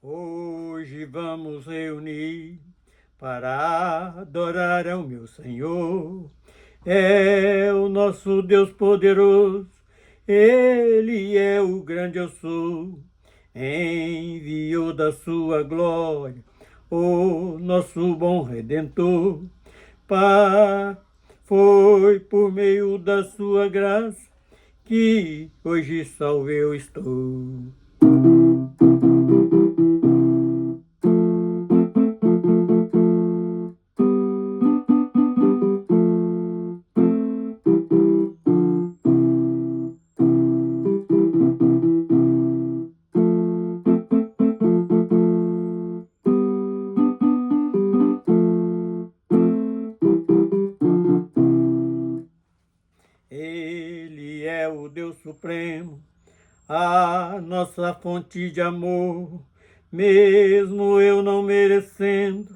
Hoje vamos reunir para adorar ao meu Senhor. É o nosso Deus poderoso, Ele é o grande eu sou. Enviou da sua glória o nosso bom Redentor. Foi por meio da sua graça que hoje salvo eu estou. Ele é o Deus Supremo, a nossa fonte de amor. Mesmo eu não merecendo,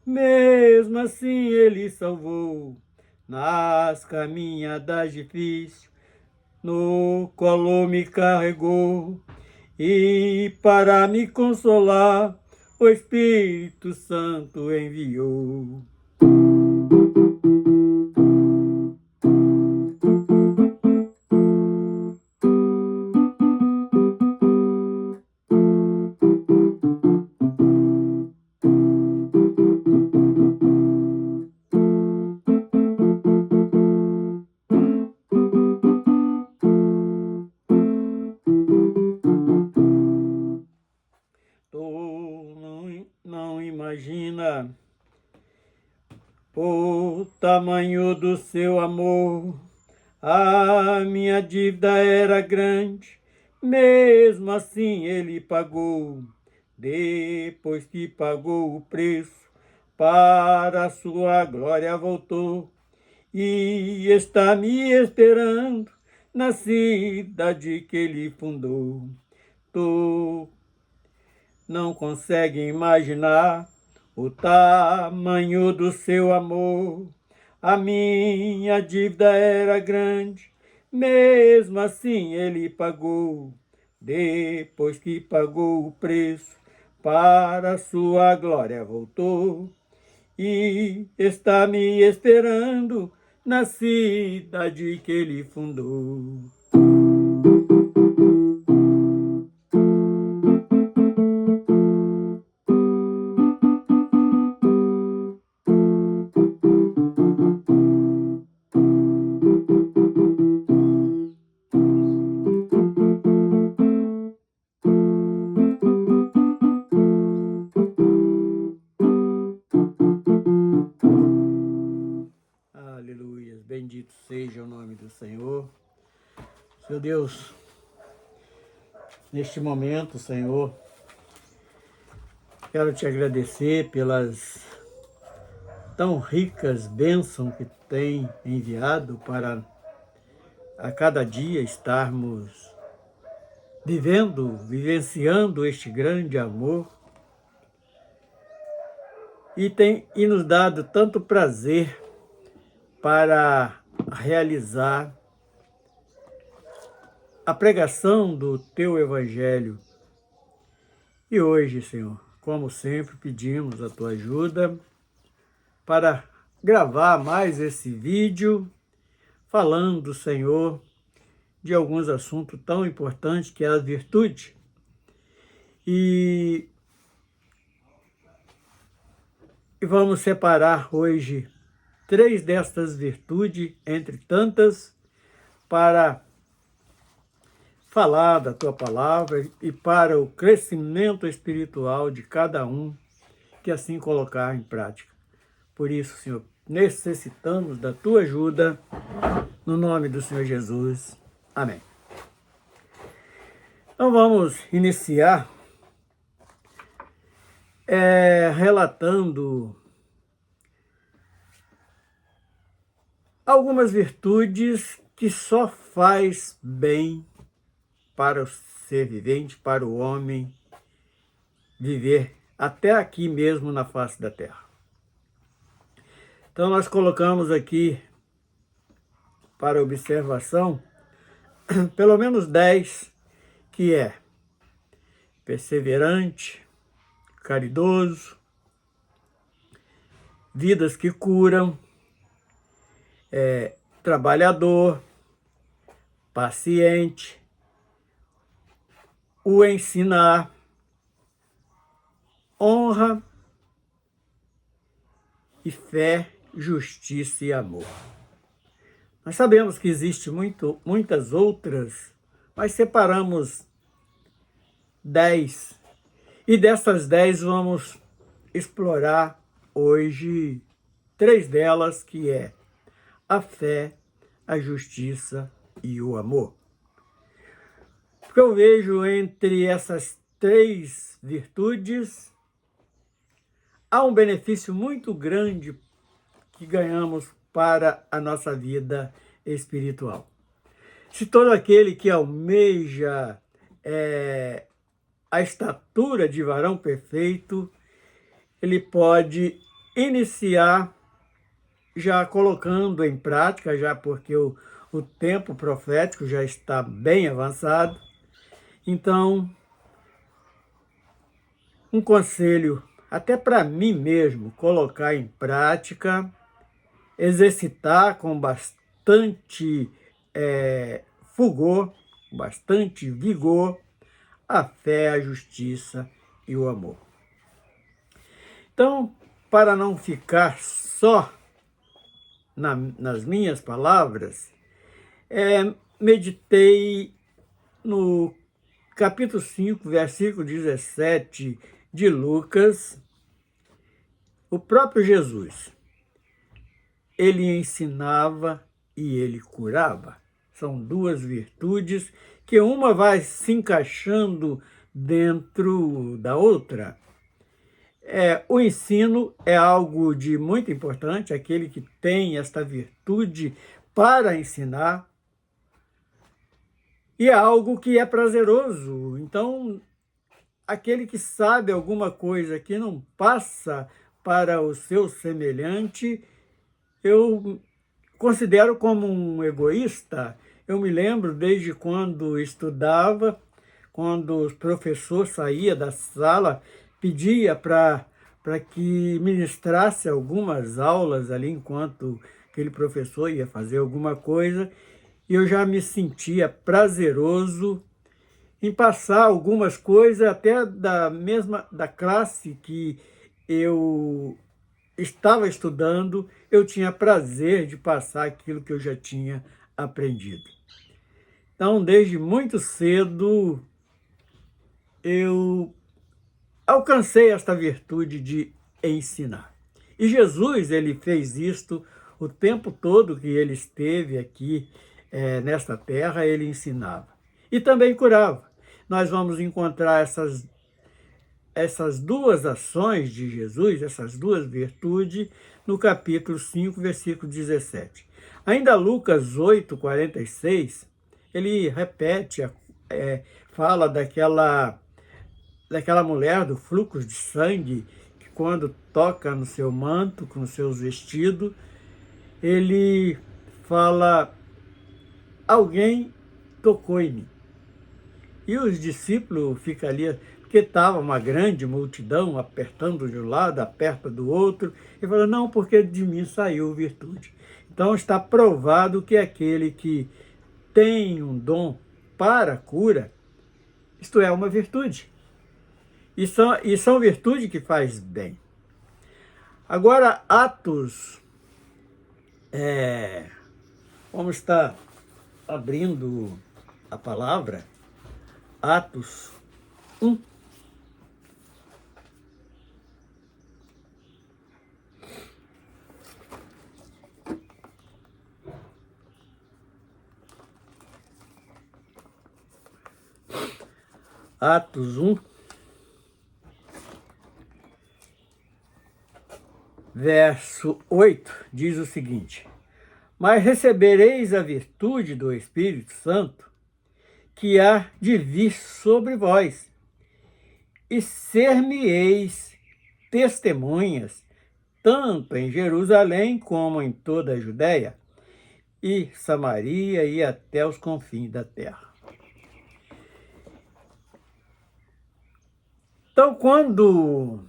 mesmo assim Ele salvou. Nas caminhadas difíceis, no colo me carregou. E para me consolar, o Espírito Santo enviou. Tu não imagina o tamanho do seu amor. A minha dívida era grande, mesmo assim Ele pagou. Depois que pagou o preço, para a sua glória voltou. E está me esperando na cidade que Ele fundou. Tu não consegue imaginar o tamanho do seu amor. A minha dívida era grande, mesmo assim Ele pagou. Depois que pagou o preço, para a sua glória voltou. E está me esperando na cidade que Ele fundou. Aleluia, bendito seja o nome do Senhor. Seu Deus, neste momento, Senhor, quero te agradecer pelas tão ricas bênçãos que tem enviado para a cada dia estarmos vivenciando este grande amor e nos dado tanto prazer para realizar a pregação do Teu Evangelho. E hoje, Senhor, como sempre, pedimos a Tua ajuda para gravar mais esse vídeo falando, Senhor, de alguns assuntos tão importantes que é a virtude. E vamos separar hoje 3 destas virtudes, entre tantas, para falar da Tua palavra e para o crescimento espiritual de cada um que assim colocar em prática. Por isso, Senhor, necessitamos da Tua ajuda, no nome do Senhor Jesus. Amém. Então vamos iniciar relatando algumas virtudes que só faz bem para o ser vivente, para o homem viver até aqui mesmo na face da terra. Então nós colocamos aqui para observação pelo menos 10, que é perseverante, caridoso, vidas que curam, trabalhador, paciente, o ensinar, honra e fé, justiça e amor. Nós sabemos que existem muitas outras, mas separamos 10. E dessas 10 vamos explorar hoje 3 delas, que é a fé, a justiça e o amor. Porque eu vejo entre essas 3 virtudes, há um benefício muito grande que ganhamos para a nossa vida espiritual. Se todo aquele que almeja a estatura de varão perfeito, ele pode iniciar já colocando em prática, já porque o tempo profético já está bem avançado. Então, um conselho até para mim mesmo, colocar em prática, exercitar com bastante fulgor, bastante vigor, a fé, a justiça e o amor. Então, para não ficar só nas minhas palavras, meditei no capítulo 5, versículo 17 de Lucas. O próprio Jesus, ele ensinava e ele curava. São 2 virtudes que uma vai se encaixando dentro da outra. O ensino é algo de muito importante, aquele que tem esta virtude para ensinar, e é algo que é prazeroso. Então, aquele que sabe alguma coisa que não passa para o seu semelhante, eu considero como um egoísta. Eu me lembro desde quando estudava, quando o professor saía da sala, pedia para que ministrasse algumas aulas ali enquanto aquele professor ia fazer alguma coisa, e eu já me sentia prazeroso em passar algumas coisas até da classe que eu estava estudando, eu tinha prazer de passar aquilo que eu já tinha aprendido. Então, desde muito cedo, eu alcancei esta virtude de ensinar. E Jesus, ele fez isto o tempo todo que ele esteve aqui nesta terra, ele ensinava. E também curava. Nós vamos encontrar essas 2 ações de Jesus, essas 2 virtudes, no capítulo 5, versículo 17. Ainda Lucas 8, 46, ele repete, fala daquela mulher do fluxo de sangue, que quando toca no seu manto, com os seus vestidos, ele fala, alguém tocou em mim. E os discípulos ficam ali, porque estava uma grande multidão apertando de um lado, aperta do outro, e falou, não, porque de mim saiu virtude. Então está provado que aquele que tem um dom para a cura, isto é uma virtude. E são virtudes que faz bem. Agora, Atos, vamos estar abrindo a palavra, Atos 1. Atos 1, verso 8, diz o seguinte: mas recebereis a virtude do Espírito Santo, que há de vir sobre vós, e ser-me-eis testemunhas, tanto em Jerusalém como em toda a Judéia e Samaria e até os confins da terra. Então, quando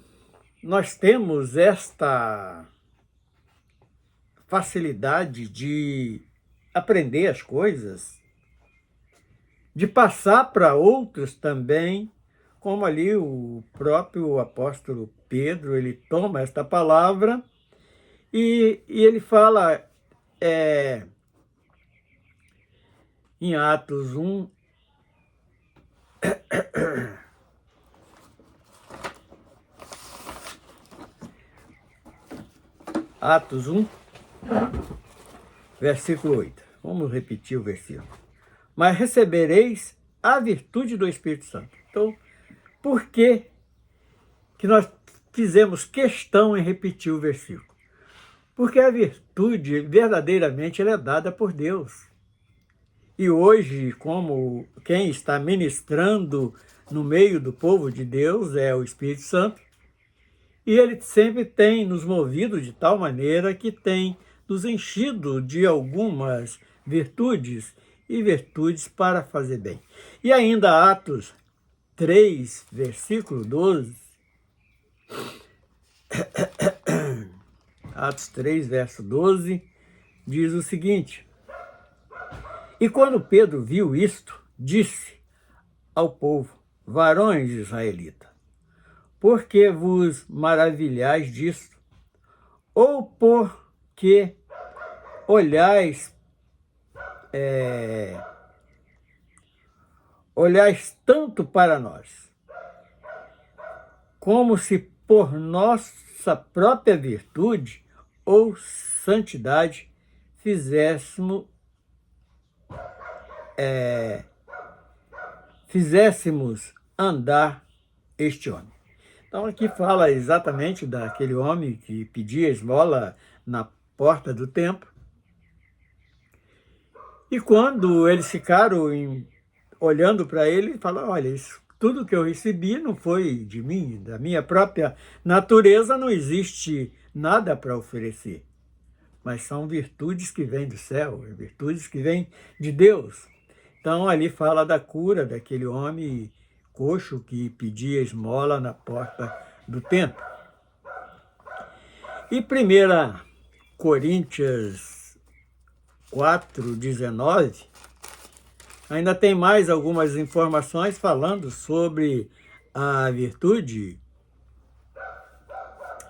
nós temos esta facilidade de aprender as coisas, de passar para outros também, como ali o próprio apóstolo Pedro, ele toma esta palavra e ele fala em Atos 1, Atos 1, versículo 8. Vamos repetir o versículo. Mas recebereis a virtude do Espírito Santo. Então, por que nós fizemos questão em repetir o versículo? Porque a virtude, verdadeiramente, ela é dada por Deus. E hoje, como quem está ministrando no meio do povo de Deus é o Espírito Santo, e ele sempre tem nos movido de tal maneira que tem nos enchido de algumas virtudes e virtudes para fazer bem. E ainda Atos 3, versículo 12, Atos 3, verso 12, diz o seguinte: E quando Pedro viu isto, disse ao povo: varões israelitas, por que vos maravilhais disto? Ou porque olhais tanto para nós, como se por nossa própria virtude ou santidade fizéssemos andar este homem. Então aqui fala exatamente daquele homem que pedia esmola na porta do templo. E quando eles ficaram olhando para ele, falaram: olha, isso, tudo que eu recebi não foi de mim, da minha própria natureza não existe nada para oferecer. Mas são virtudes que vêm do céu, virtudes que vêm de Deus. Então ali fala da cura daquele homem coxo que pedia esmola na porta do templo. E 1 Coríntios 4:19, ainda tem mais algumas informações falando sobre a virtude.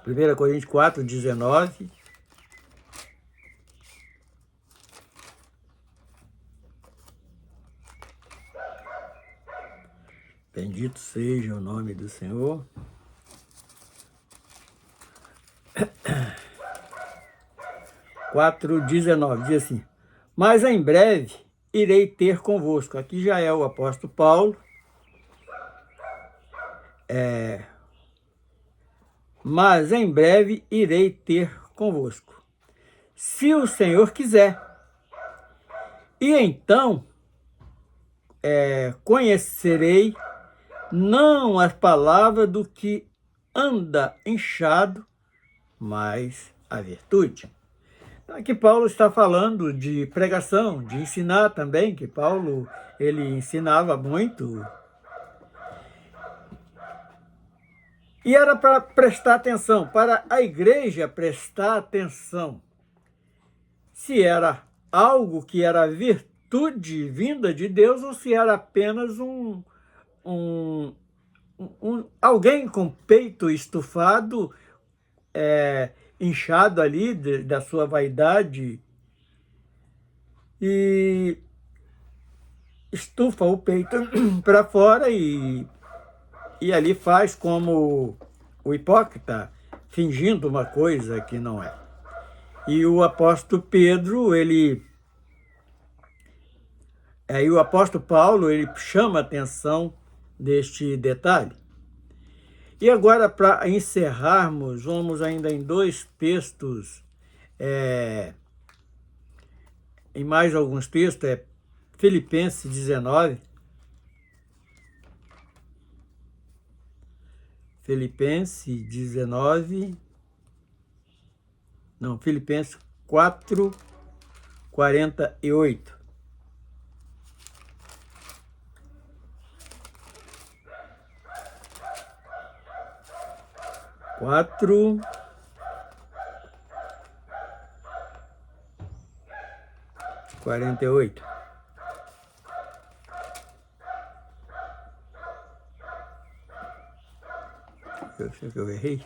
1 Coríntios 4:19. Bendito seja o nome do Senhor. 4:19 diz assim: mas em breve irei ter convosco. Aqui já é o apóstolo Paulo. Mas em breve irei ter convosco, se o Senhor quiser. E então conhecerei não as palavras do que anda inchado, mas a virtude. Aqui Paulo está falando de pregação, de ensinar também, que Paulo ele ensinava muito. E era para prestar atenção, para a igreja prestar atenção, se era algo que era virtude vinda de Deus ou se era apenas alguém com peito estufado, inchado ali da sua vaidade, e estufa o peito para fora e ali faz como o hipócrita, fingindo uma coisa que não é. E o apóstolo Pedro, o apóstolo Paulo, ele chama a atenção deste detalhe. E agora, para encerrarmos, vamos ainda em dois textos em mais alguns textos, é Filipenses 19. Filipenses 19. Não, Filipenses 4, 48. Quatro, 48. Eu sei que eu errei.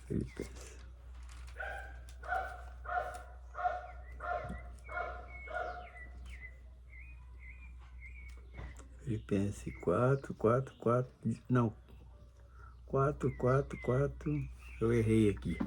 Filipenses. Filipenses 4, 4, 4. Não. 4, 4, 4. Eu errei aqui.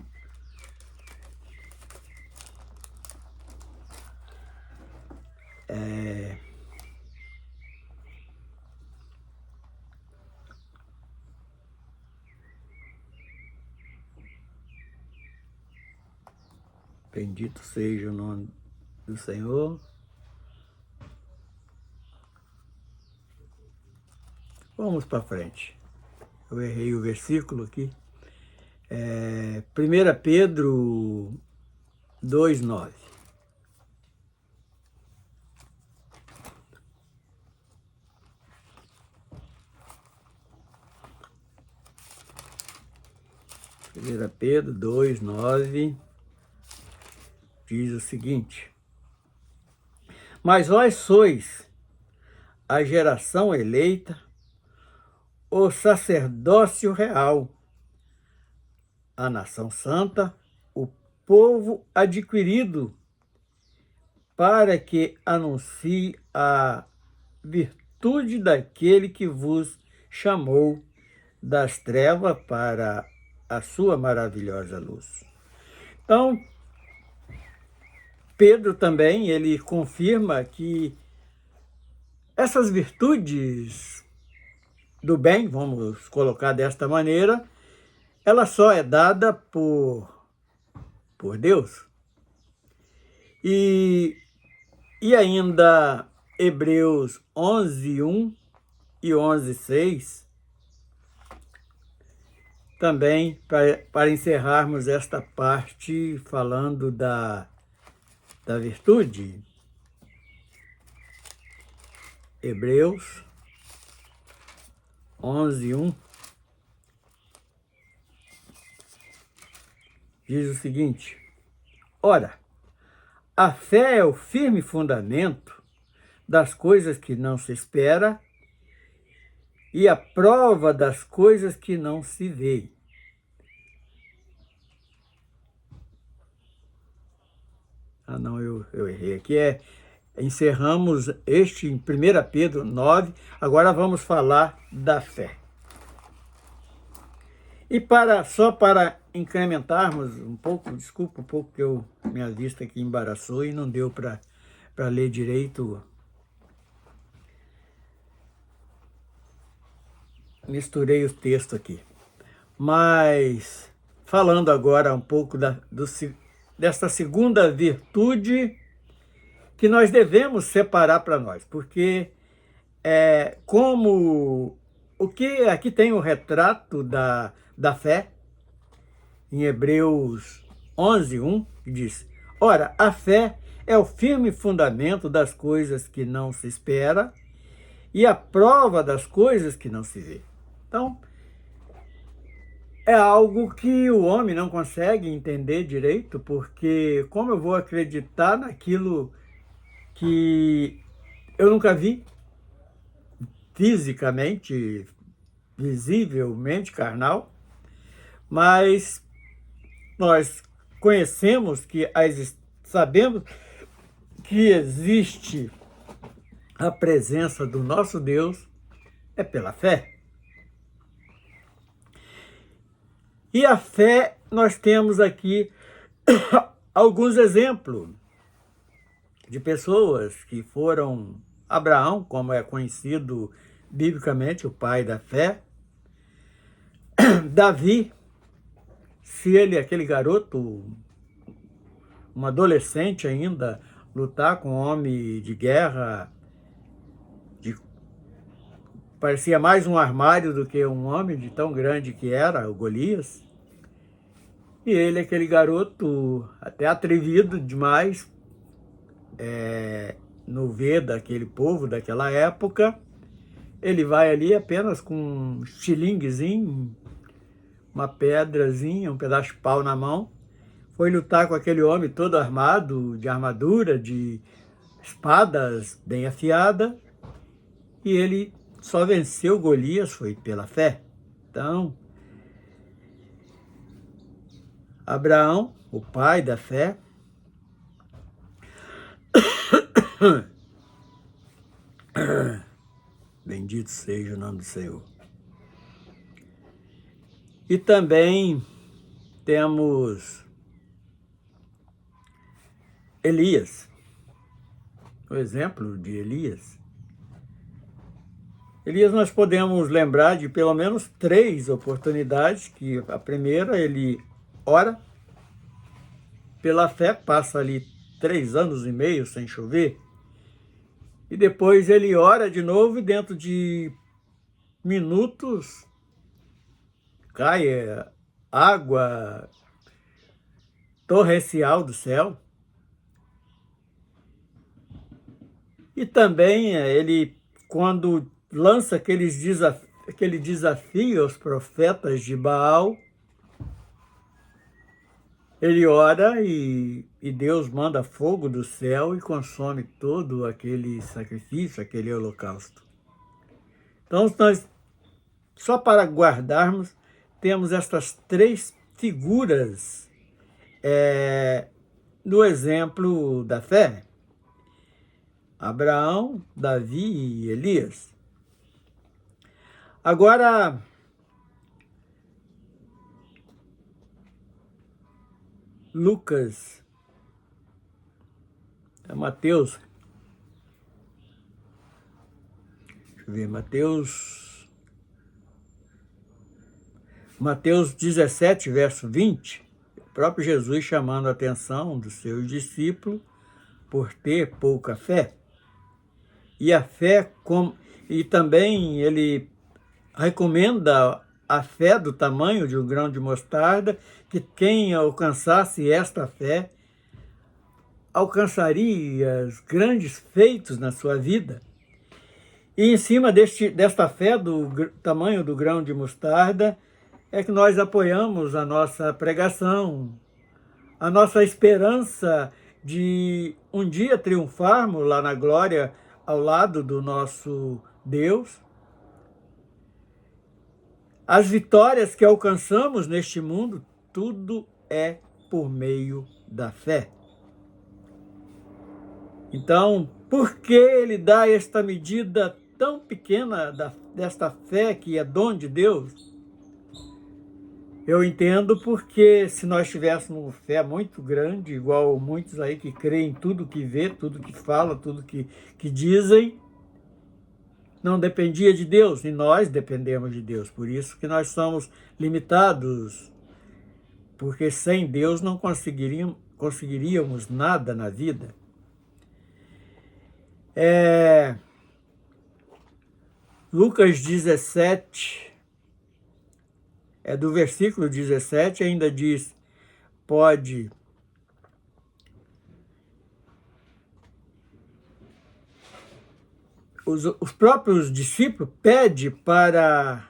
Bendito seja o nome do Senhor. Vamos para frente. Eu errei o versículo aqui. 1 Pedro 2, 9. Pedro 2, 9 diz o seguinte: mas vós sois a geração eleita, o sacerdócio real, a nação santa, o povo adquirido, para que anuncie a virtude daquele que vos chamou das trevas para a sua maravilhosa luz. Então, Pedro também, ele confirma que essas virtudes do bem, vamos colocar desta maneira, ela só é dada por Deus. E ainda Hebreus 11, 1 e 11, 6, também para encerrarmos esta parte falando da virtude. Hebreus 11, 1 diz o seguinte: ora, a fé é o firme fundamento das coisas que não se espera e a prova das coisas que não se vê. Não, eu errei aqui. Encerramos este em 1 Pedro 9, agora vamos falar da fé. E só para incrementarmos um pouco, desculpa um pouco que minha vista aqui embaraçou e não deu para ler direito. Misturei o texto aqui. Mas, falando agora um pouco desta segunda virtude que nós devemos separar para nós, porque como o que aqui tem o retrato da fé, em Hebreus 11, 1, que diz: ora, a fé é o firme fundamento das coisas que não se espera e a prova das coisas que não se vê. Então, é algo que o homem não consegue entender direito, porque como eu vou acreditar naquilo que eu nunca vi fisicamente, visivelmente, carnal, mas nós sabemos que existe a presença do nosso Deus é pela fé. E a fé, nós temos aqui alguns exemplos de pessoas que foram Abraão, como é conhecido biblicamente, o pai da fé. Davi, se ele, aquele garoto, um adolescente ainda, lutar com um homem de guerra, parecia mais um armário do que um homem, de tão grande que era o Golias. E ele, aquele garoto até atrevido demais, no ver daquele povo daquela época, ele vai ali apenas com um estilinguezinho, uma pedrazinha, um pedaço de pau na mão, foi lutar com aquele homem todo armado, de armadura, de espadas bem afiadas, e ele só venceu Golias, foi pela fé. Então, Abraão, o pai da fé, bendito seja o nome do Senhor. E também temos Elias, o exemplo de Elias. Elias, nós podemos lembrar de pelo menos 3 oportunidades, que a primeira, ele ora, pela fé, passa ali 3 anos e meio sem chover, e depois ele ora de novo e dentro de minutos cai água torrencial do céu. E também ele, quando lança aquele desafio aos profetas de Baal, ele ora e Deus manda fogo do céu e consome todo aquele sacrifício, aquele holocausto. Então, nós, só para guardarmos, temos estas 3 figuras do exemplo da fé: Abraão, Davi e Elias. Agora, Lucas, Mateus, deixa eu ver, Mateus 17, verso 20, o próprio Jesus chamando a atenção dos seus discípulos por ter pouca fé. E a fé, e também ele recomenda a fé do tamanho de um grão de mostarda, que quem alcançasse esta fé alcançaria grandes feitos na sua vida. E em cima desta fé do tamanho do grão de mostarda é que nós apoiamos a nossa pregação, a nossa esperança de um dia triunfarmos lá na glória ao lado do nosso Deus. As vitórias que alcançamos neste mundo, tudo é por meio da fé. Então, por que ele dá esta medida tão pequena desta fé que é dom de Deus? Eu entendo porque se nós tivéssemos fé muito grande, igual muitos aí que creem em tudo que vê, tudo que fala, tudo que dizem, não dependia de Deus, e nós dependemos de Deus. Por isso que nós somos limitados, porque sem Deus não conseguiríamos nada na vida. Lucas 17, do versículo 17, ainda diz, os próprios discípulos pedem para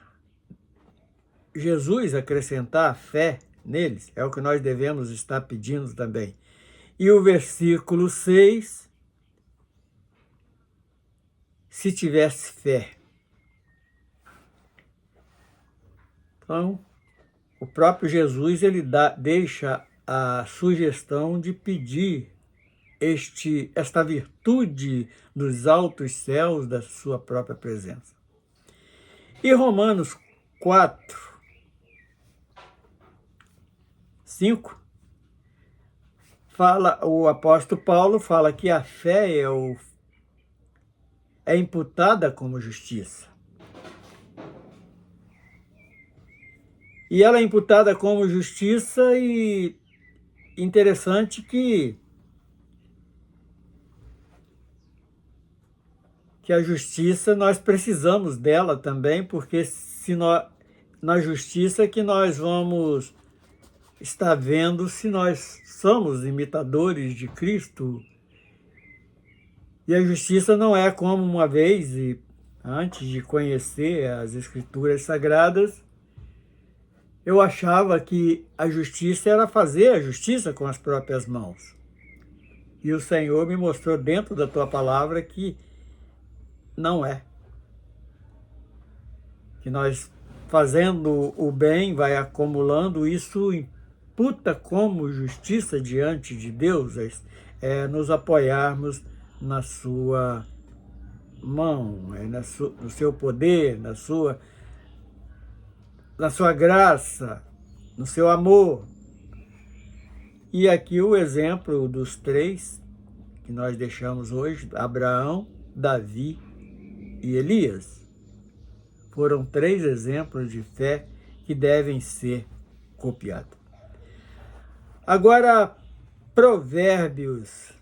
Jesus acrescentar a fé neles, é o que nós devemos estar pedindo também. E o versículo 6, se tivesse fé. Então, o próprio Jesus, ele deixa a sugestão de pedir esta virtude dos altos céus da sua própria presença. E Romanos 4, 5, o apóstolo Paulo fala que a fé é imputada como justiça. E ela é imputada como justiça, e interessante que que a justiça, nós precisamos dela também, porque se nós, na justiça que nós vamos estar vendo se nós somos imitadores de Cristo. E a justiça não é como uma vez, e antes de conhecer as Escrituras Sagradas, eu achava que a justiça era fazer a justiça com as próprias mãos. E o Senhor me mostrou dentro da tua palavra que não é. Que nós, fazendo o bem, vai acumulando, isso imputa como justiça diante de Deus, nos apoiarmos na sua mão, no seu poder, na sua graça, no seu amor. E aqui o exemplo dos três que nós deixamos hoje, Abraão, Davi e Elias. Foram três exemplos de fé que devem ser copiados. Agora, Provérbios,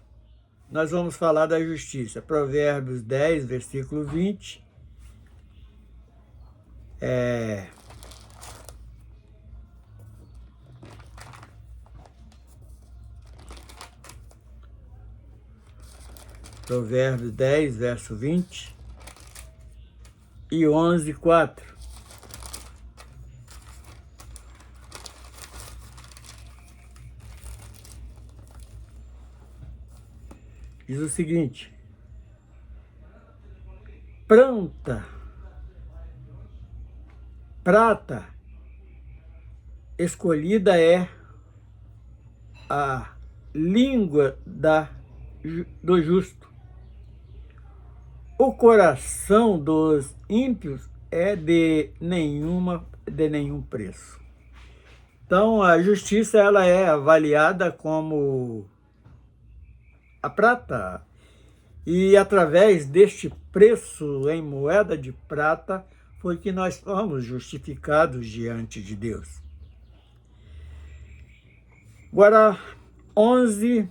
nós vamos falar da justiça. Provérbios 10, versículo 20. Provérbios 10, verso 20 e 11, 4. Diz o seguinte: prata escolhida é a língua do justo. O coração dos ímpios é de nenhum preço. Então, a justiça ela é avaliada como a prata. E através deste preço em moeda de prata foi que nós fomos justificados diante de Deus. Agora, 11,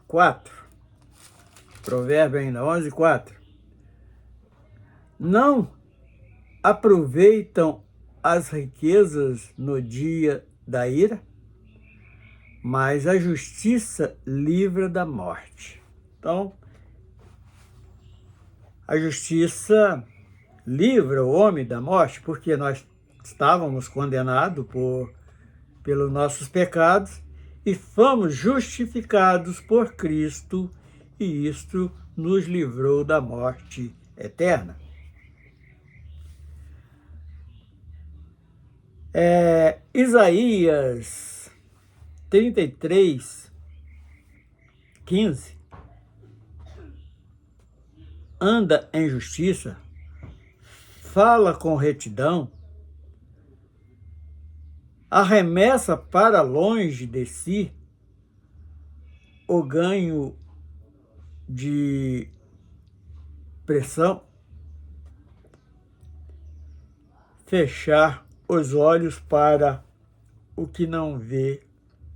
4. Provérbio ainda, 11, 4. Não aproveitam as riquezas no dia da ira, mas a justiça livra da morte. Então, a justiça livra o homem da morte, porque nós estávamos condenados pelos nossos pecados e fomos justificados por Cristo, e isto nos livrou da morte eterna. Isaías 33, 15. Anda em justiça, fala com retidão, arremessa para longe de si o ganho de pressão, fechar os olhos para o que não vê,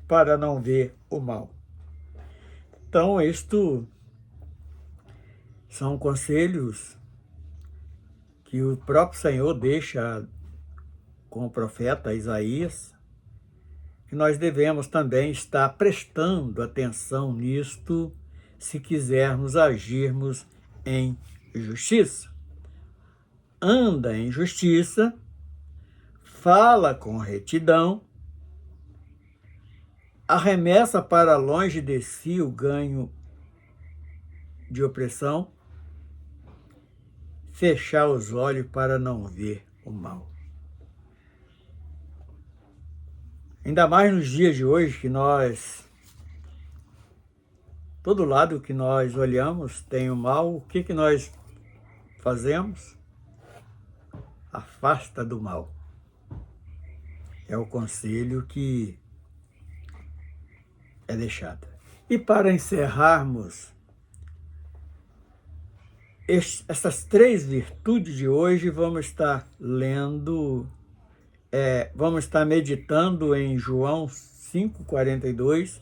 para não ver o mal. Então, isto são conselhos que o próprio Senhor deixa com o profeta Isaías, que nós devemos também estar prestando atenção nisto, se quisermos agirmos em justiça. Anda em justiça, fala com retidão, arremessa para longe de si o ganho de opressão, fechar os olhos para não ver o mal. Ainda mais nos dias de hoje que todo lado que nós olhamos tem o mal, o que nós fazemos? Afasta do mal. É o conselho que é deixado. E para encerrarmos essas três virtudes de hoje, vamos estar lendo, vamos estar meditando em João 5,42,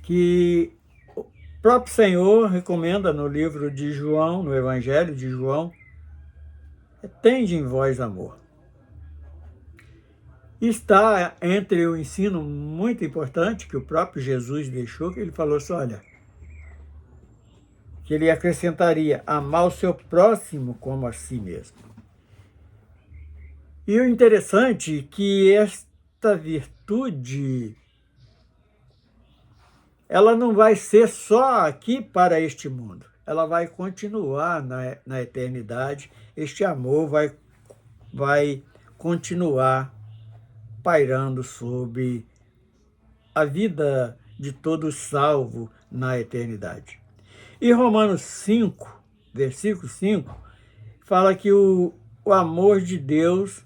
que próprio Senhor recomenda no livro de João, no Evangelho de João, tende em vós amor. Está entre o ensino muito importante que o próprio Jesus deixou, que ele falou assim, olha, que ele acrescentaria, amar o seu próximo como a si mesmo. E o interessante é que esta virtude, ela não vai ser só aqui para este mundo, ela vai continuar na eternidade, este amor vai continuar pairando sobre a vida de todo salvo na eternidade. E Romanos 5, versículo 5, fala que o amor de Deus,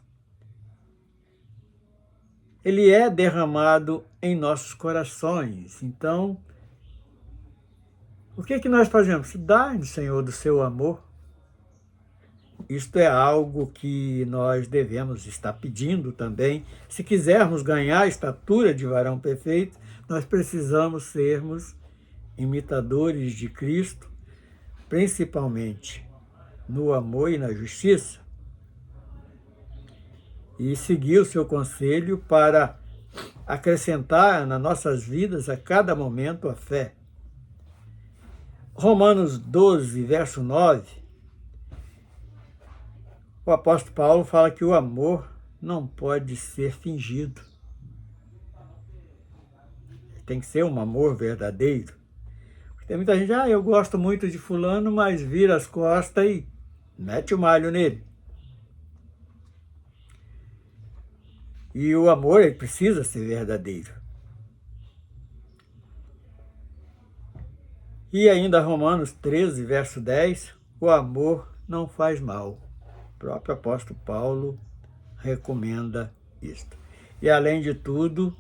ele é derramado em nossos corações. Então, o que nós fazemos? Dá-nos, Senhor, do seu amor. Isto é algo que nós devemos estar pedindo também. Se quisermos ganhar a estatura de varão perfeito, nós precisamos sermos imitadores de Cristo, principalmente no amor e na justiça, e seguir o seu conselho para acrescentar nas nossas vidas a cada momento a fé. Romanos 12, verso 9, o apóstolo Paulo fala que o amor não pode ser fingido. Tem que ser um amor verdadeiro. Tem muita gente, eu gosto muito de fulano, mas vira as costas e mete o malho nele. E o amor, ele precisa ser verdadeiro. E ainda Romanos 13, verso 10, o amor não faz mal. O próprio apóstolo Paulo recomenda isto. E além de tudo,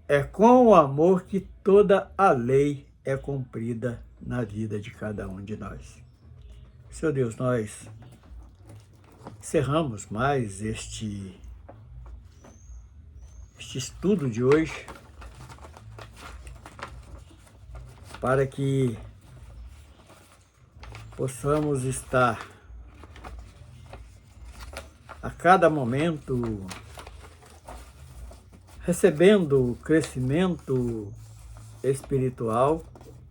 é com o amor que toda a lei é cumprida na vida de cada um de nós. Senhor Deus, nós encerramos mais este estudo de hoje para que possamos estar a cada momento recebendo crescimento espiritual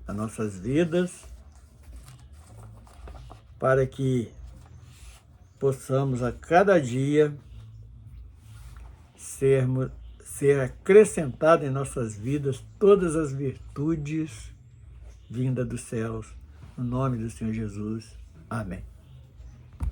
nas nossas vidas, para que possamos a cada dia ser acrescentado em nossas vidas todas as virtudes vindas dos céus. No nome do Senhor Jesus. Amém.